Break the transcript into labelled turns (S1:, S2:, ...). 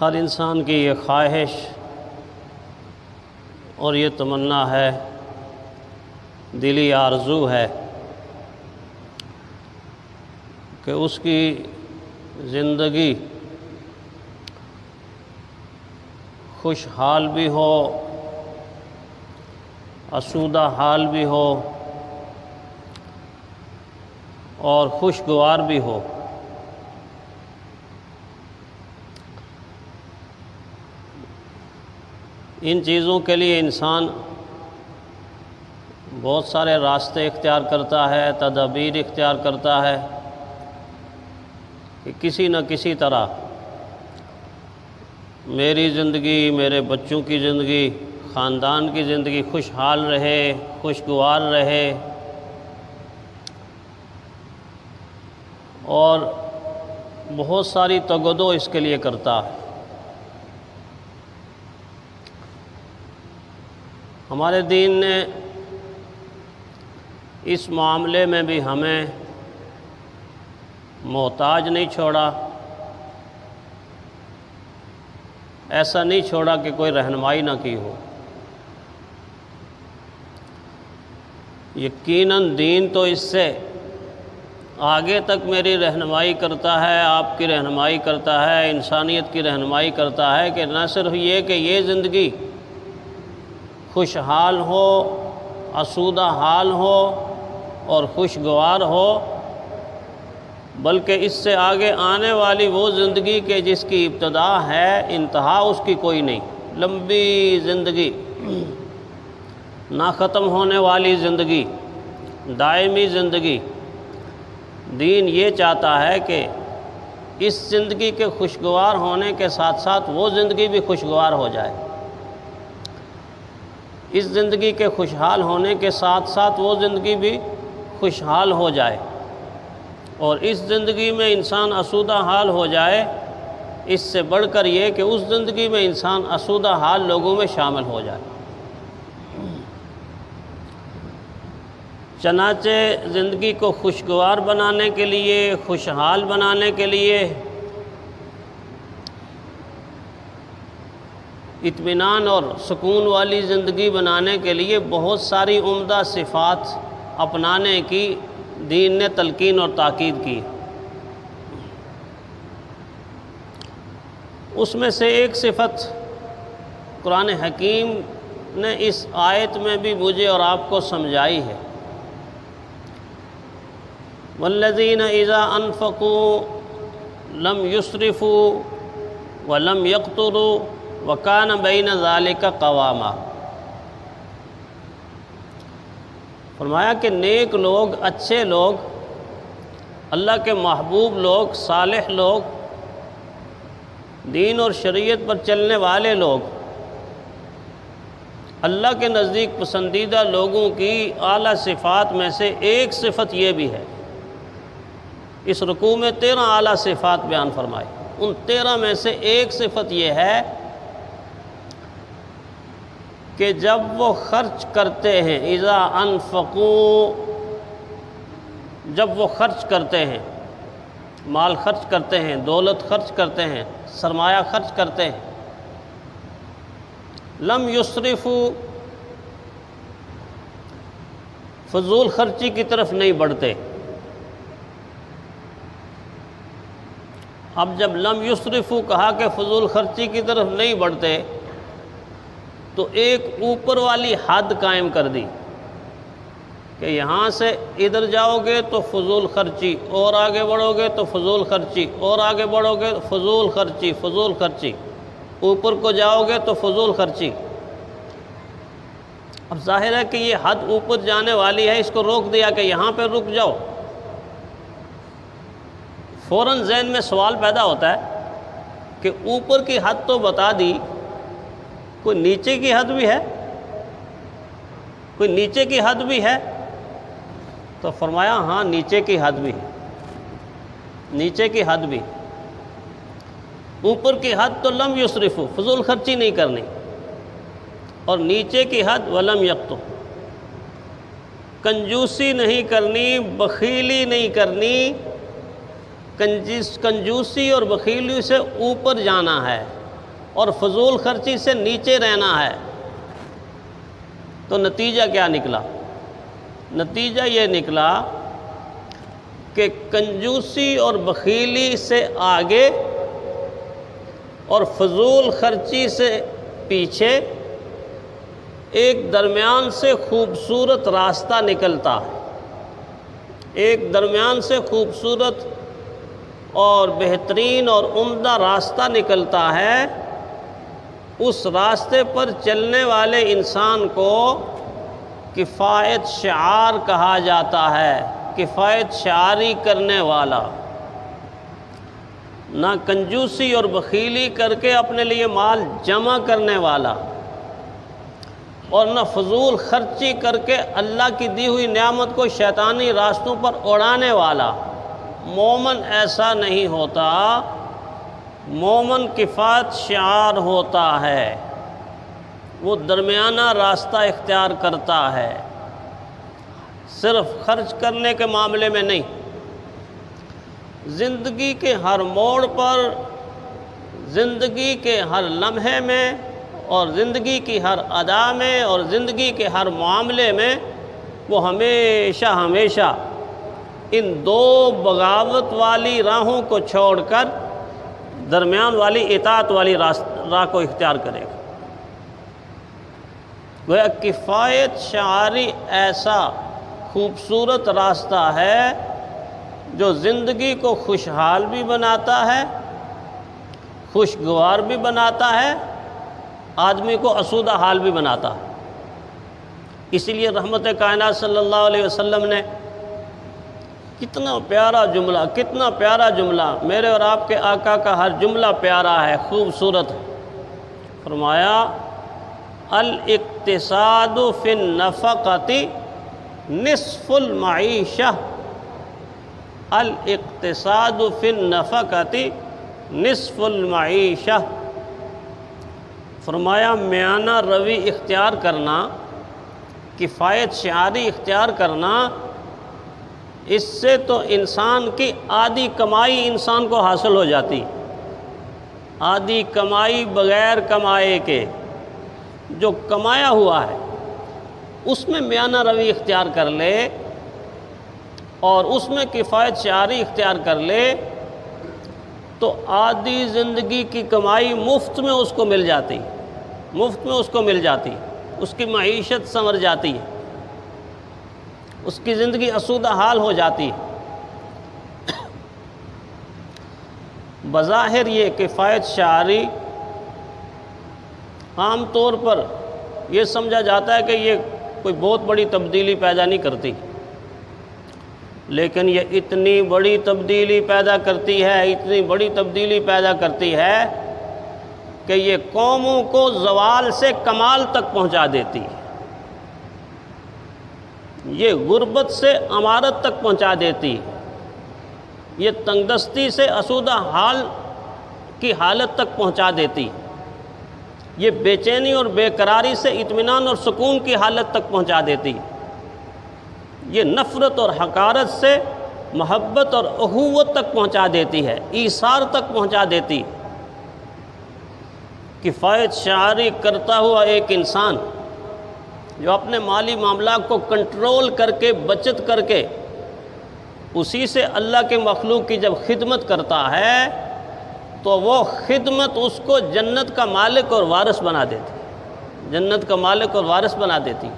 S1: ہر انسان کی یہ خواہش اور یہ تمنا ہے، دلی آرزو ہے کہ اس کی زندگی خوشحال بھی ہو، آسودہ حال بھی ہو اور خوشگوار بھی ہو۔ ان چیزوں کے لیے انسان بہت سارے راستے اختیار کرتا ہے، تدابیر اختیار کرتا ہے کہ کسی نہ کسی طرح میری زندگی، میرے بچوں کی زندگی، خاندان کی زندگی خوشحال رہے، خوشگوار رہے، اور بہت ساری تگودو اس کے لیے کرتا ہے۔ ہمارے دین نے اس معاملے میں بھی ہمیں محتاج نہیں چھوڑا، ایسا نہیں چھوڑا کہ کوئی رہنمائی نہ کی ہو۔ یقیناً دین تو اس سے آگے تک میری رہنمائی کرتا ہے، آپ کی رہنمائی کرتا ہے، انسانیت کی رہنمائی کرتا ہے کہ نہ صرف یہ کہ یہ زندگی خوشحال ہو، آسودہ حال ہو اور خوشگوار ہو، بلکہ اس سے آگے آنے والی وہ زندگی کہ جس کی ابتدا ہے، انتہا اس کی کوئی نہیں، لمبی زندگی، نہ ختم ہونے والی زندگی، دائمی زندگی۔ دین یہ چاہتا ہے کہ اس زندگی کے خوشگوار ہونے کے ساتھ ساتھ وہ زندگی بھی خوشگوار ہو جائے، اس زندگی کے خوشحال ہونے کے ساتھ ساتھ وہ زندگی بھی خوشحال ہو جائے، اور اس زندگی میں انسان آسودہ حال ہو جائے۔ اس سے بڑھ کر یہ کہ اس زندگی میں انسان آسودہ حال لوگوں میں شامل ہو جائے۔ چنانچہ زندگی کو خوشگوار بنانے کے لیے، خوشحال بنانے کے لیے، اطمینان اور سکون والی زندگی بنانے کے لیے بہت ساری عمدہ صفات اپنانے کی دین نے تلقین اور تاکید کی۔ اس میں سے ایک صفت قرآن حکیم نے اس آیت میں بھی مجھے اور آپ کو سمجھائی ہے۔ والذین اذا انفقوا لم یسرفوا ولم یقتروا وکان بین ذلک قواما۔ فرمایا کہ نیک لوگ، اچھے لوگ، اللہ کے محبوب لوگ، صالح لوگ، دین اور شریعت پر چلنے والے لوگ، اللہ کے نزدیک پسندیدہ لوگوں کی اعلیٰ صفات میں سے ایک صفت یہ بھی ہے۔ اس رکوع میں 13 اعلیٰ صفات بیان فرمائی، ان 13 میں سے ایک صفت یہ ہے کہ جب وہ خرچ کرتے ہیں، اذا انفقوا، جب وہ خرچ کرتے ہیں، مال خرچ کرتے ہیں، دولت خرچ کرتے ہیں، سرمایہ خرچ کرتے ہیں، لم یسرفوا، فضول خرچی کی طرف نہیں بڑھتے۔ اب جب لم یسرفوا کہا کہ فضول خرچی کی طرف نہیں بڑھتے، تو ایک اوپر والی حد قائم کر دی کہ یہاں سے ادھر جاؤ گے تو فضول خرچی، اور آگے بڑھو گے تو فضول خرچی، اور آگے بڑھو گے فضول خرچی، فضول خرچی، اوپر کو جاؤ گے تو فضول خرچی۔ اب ظاہر ہے کہ یہ حد اوپر جانے والی ہے، اس کو روک دیا کہ یہاں پہ رک جاؤ۔ فوراً ذہن میں سوال پیدا ہوتا ہے کہ اوپر کی حد تو بتا دی، کوئی نیچے کی حد بھی ہے؟ کوئی نیچے کی حد بھی ہے؟ تو فرمایا ہاں، نیچے کی حد بھی ہے، نیچے کی حد بھی۔ اوپر کی حد تو لم یسرفوا، فضول خرچی نہیں کرنی، اور نیچے کی حد ولم یقتروا، کنجوسی نہیں کرنی، بخیلی نہیں کرنی۔ کنجوسی اور بخیلی سے اوپر جانا ہے، اور فضول خرچی سے نیچے رہنا ہے، تو نتیجہ کیا نکلا؟ نتیجہ یہ نکلا کہ کنجوسی اور بخیلی سے آگے اور فضول خرچی سے پیچھے ایک درمیان سے خوبصورت راستہ نکلتا ہے، ایک درمیان سے خوبصورت اور بہترین اور عمدہ راستہ نکلتا ہے۔ اس راستے پر چلنے والے انسان کو کفایت شعار کہا جاتا ہے، کفایت شعاری کرنے والا، نہ کنجوسی اور بخیلی کر کے اپنے لیے مال جمع کرنے والا، اور نہ فضول خرچی کر کے اللہ کی دی ہوئی نعمت کو شیطانی راستوں پر اڑانے والا۔ مومن ایسا نہیں ہوتا، مومن کفایت شعار ہوتا ہے، وہ درمیانہ راستہ اختیار کرتا ہے، صرف خرچ کرنے کے معاملے میں نہیں، زندگی کے ہر موڑ پر، زندگی کے ہر لمحے میں، اور زندگی کی ہر ادا میں، اور زندگی کے ہر معاملے میں وہ ہمیشہ ہمیشہ ان دو بغاوت والی راہوں کو چھوڑ کر درمیان والی اطاعت والی راہ کو اختیار کرے گا۔ گویا کفایت شعاری ایسا خوبصورت راستہ ہے جو زندگی کو خوشحال بھی بناتا ہے، خوشگوار بھی بناتا ہے، آدمی کو آسودہ حال بھی بناتا ہے۔ اسی لیے رحمت کائنات صلی اللہ علیہ وسلم نے کتنا پیارا جملہ، میرے اور آپ کے آقا کا ہر جملہ پیارا ہے، خوبصورت ہے، فرمایا الاقتصاد فی النفقۃ نصف المعیشہ، الاقتصاد فی النفقۃ نصف المعیشہ، فرمایا میانہ روی اختیار کرنا، کفایت شعاری اختیار کرنا، اس سے تو انسان کی آدھی کمائی انسان کو حاصل ہو جاتی، آدھی کمائی بغیر کمائے کے، جو کمایا ہوا ہے اس میں میانہ روی اختیار کر لے اور اس میں کفایت شعاری اختیار کر لے تو آدھی زندگی کی کمائی مفت میں اس کو مل جاتی، مفت میں اس کو مل جاتی، اس کی معیشت سنور جاتی ہے، اس کی زندگی آسودہ حال ہو جاتی ہے۔ بظاہر یہ کفایت شعاری عام طور پر یہ سمجھا جاتا ہے کہ یہ کوئی بہت بڑی تبدیلی پیدا نہیں کرتی، لیکن یہ اتنی بڑی تبدیلی پیدا کرتی ہے، اتنی بڑی تبدیلی پیدا کرتی ہے کہ یہ قوموں کو زوال سے کمال تک پہنچا دیتی ہے، یہ غربت سے امارت تک پہنچا دیتی ہے، یہ تنگ دستی سے آسودہ حال کی حالت تک پہنچا دیتی، یہ بے چینی اور بے قراری سے اطمینان اور سکون کی حالت تک پہنچا دیتی، یہ نفرت اور حقارت سے محبت اور اخوت تک پہنچا دیتی ہے، ایثار تک پہنچا دیتی۔ کفایت شعاری کرتا ہوا ایک انسان جو اپنے مالی معاملات کو کنٹرول کر کے، بچت کر کے، اسی سے اللہ کے مخلوق کی جب خدمت کرتا ہے تو وہ خدمت اس کو جنت کا مالک اور وارث بنا دیتی، جنت کا مالک اور وارث بنا دیتی۔